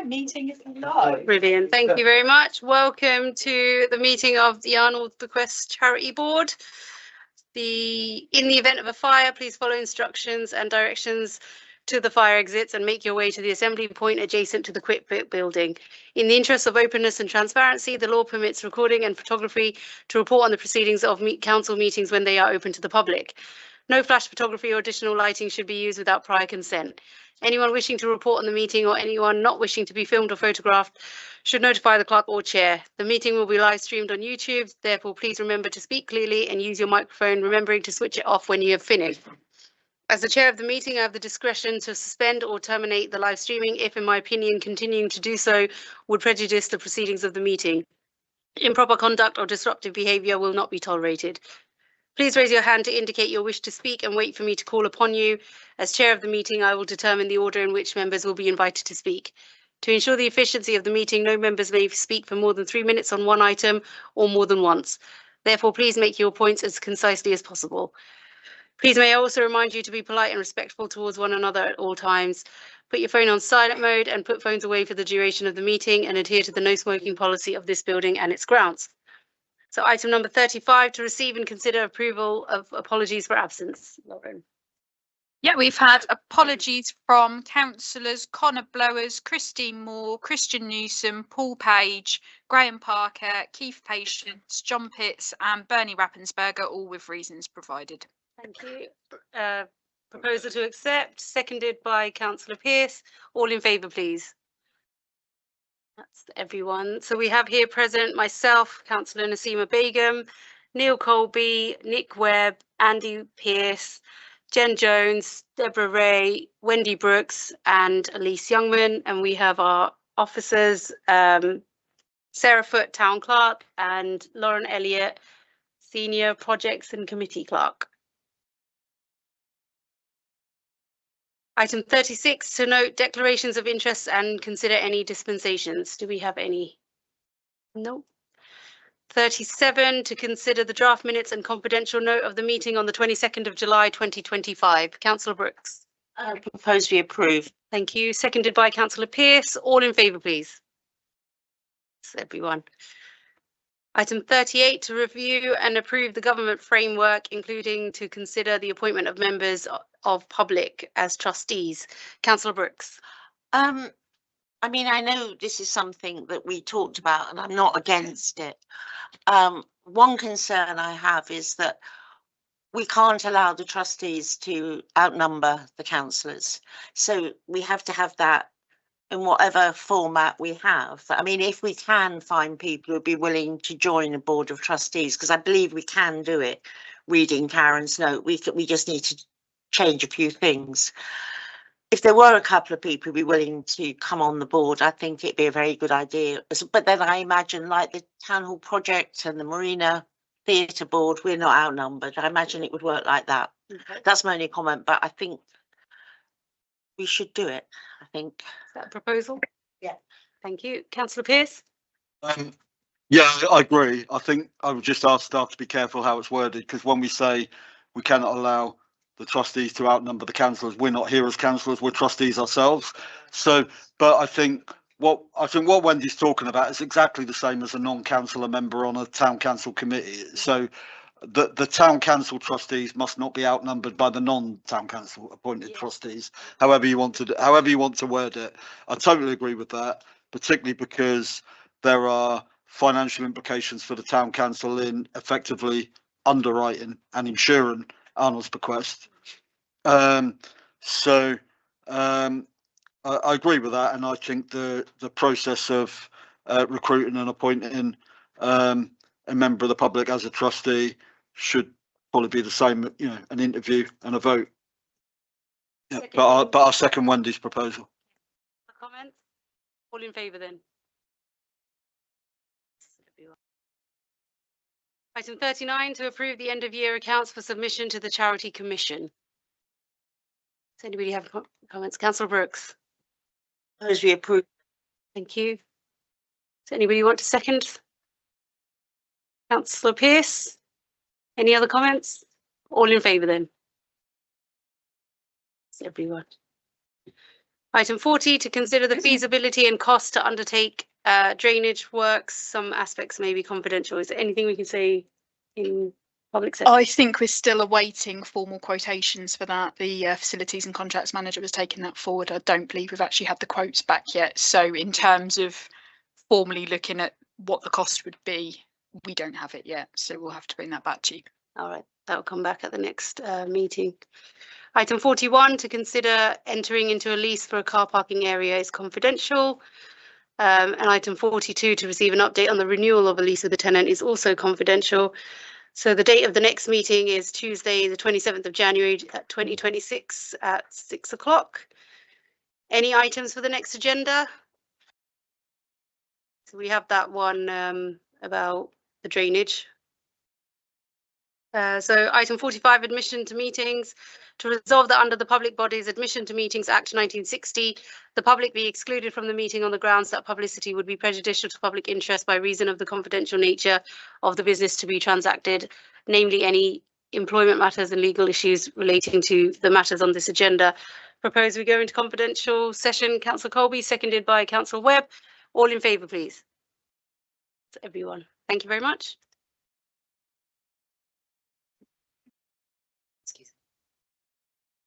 Meeting is live. Brilliant. Thank you very much. Welcome to the meeting of the Arnold Bequest Charity Board. In the event of a fire, please follow instructions and directions to the fire exits and make your way to the assembly point adjacent to the Quip building. In the interest of openness and transparency, the law permits recording and photography to report on the proceedings of council meetings when they are open to the public. No flash photography or additional lighting should be used without prior consent. Anyone wishing to report on the meeting or anyone not wishing to be filmed or photographed should notify the clerk or chair. The meeting will be live streamed on YouTube. Therefore, please remember to speak clearly and use your microphone, remembering to switch it off when you have finished. As the chair of the meeting, I have the discretion to suspend or terminate the live streaming if, in my opinion, continuing to do so would prejudice the proceedings of the meeting. Improper conduct or disruptive behaviour will not be tolerated. Please raise your hand to indicate your wish to speak and wait for me to call upon you. As chair of the meeting, I will determine the order in which members will be invited to speak. To ensure the efficiency of the meeting, no members may speak for more than 3 minutes on one item or more than once. Therefore, please make your points as concisely as possible. Please may I also remind you to be polite and respectful towards one another at all times. Put your phone on silent mode and put phones away for the duration of the meeting and adhere to the no smoking policy of this building and its grounds. So item number 35, to receive and consider approval of apologies for absence. Lauren. Yeah, we've had apologies from councillors Connor Blowers, Christine Moore, Christian Newsom, Paul Page, Graham Parker, Keith Patience, John Pitts and Bernie Rappensberger, all with reasons provided. Thank you. Proposal to accept, seconded by Councillor Pearce. All in favour, please. That's everyone. So we have here present myself, Councillor Nasima Begum, Neil Colby, Nick Webb, Andy Pearce, Jen Jones, Deborah Ray, Wendy Brooks and Elise Youngman. And we have our officers, Sarah Foote, Town Clerk, and Lauren Elliott, Senior Projects and Committee Clerk. Item 36, to note declarations of interest and consider any dispensations. Do we have any? No. 37, to consider the draft minutes and confidential note of the meeting on the 22nd of July 2025. Councillor Brooks. Propose be approved. Thank you. Seconded by Councillor Pearce. All in favour, please. That's everyone. Item 38, to review and approve the government framework, including to consider the appointment of members of public as trustees. Councillor Brooks. I mean, I know this is something that we talked about and I'm not against it. One concern I have is that we can't allow the trustees to outnumber the councillors. So we have to have that in whatever format we have. I mean, if we can find people who'd be willing to join a board of trustees, because I believe we can do it, reading Karen's note, we just need to change a few things. If there were a couple of people who'd be willing to come on the board, I think it'd be a very good idea. But then I imagine, like the Town Hall project and the Marina Theatre Board, we're not outnumbered. I imagine it would work like that. Okay. That's my only comment, but I think we should do it, I think. Is that a proposal? Yeah. Thank you. Councillor Pearce? Yeah, I agree. I think I would just ask staff to be careful how it's worded, because when we say we cannot allow the trustees to outnumber the councillors, we're not here as councillors, we're trustees ourselves. So, but I think what Wendy's talking about is exactly the same as a non-councillor member on a town council committee. So the town council trustees must not be outnumbered by the non-town council appointed trustees, however you want to word it. I totally agree with that, particularly because there are financial implications for the town council in effectively underwriting and insuring Arnold's bequest. I agree with that, and I think the process of recruiting and appointing a member of the public as a trustee should probably be the same, you know, an interview and a vote. Yeah, but I'll second Wendy's proposal. Comments? All in favour then? Item 39, to approve the end of year accounts for submission to the Charity Commission. Does anybody have comments? Councillor Brooks. Propose we approve. Thank you. Does anybody want to second? Councillor Pearce. Any other comments? All in favour then? That's everyone. Item 40, to consider the feasibility and cost to undertake drainage works. Some aspects may be confidential. Is there anything we can say in public session? I think we're still awaiting formal quotations for that. The facilities and contracts manager was taking that forward. I don't believe we've actually had the quotes back yet. So in terms of formally looking at what the cost would be, we don't have it yet. So we'll have to bring that back to you. All right, that will come back at the next meeting. Item 41, to consider entering into a lease for a car parking area is confidential. And item 42, to receive an update on the renewal of a lease with the tenant is also confidential. So the date of the next meeting is Tuesday, the 27th of January 2026 at 6 o'clock. Any items for the next agenda? So we have that one about the drainage. So item 45, admission to meetings. To resolve that under the Public Bodies Admission to Meetings Act 1960, the public be excluded from the meeting on the grounds that publicity would be prejudicial to public interest by reason of the confidential nature of the business to be transacted, namely any employment matters and legal issues relating to the matters on this agenda. Propose we go into confidential session. Councillor Colby, seconded by Councillor Webb. All in favour, please. Everyone. Thank you very much.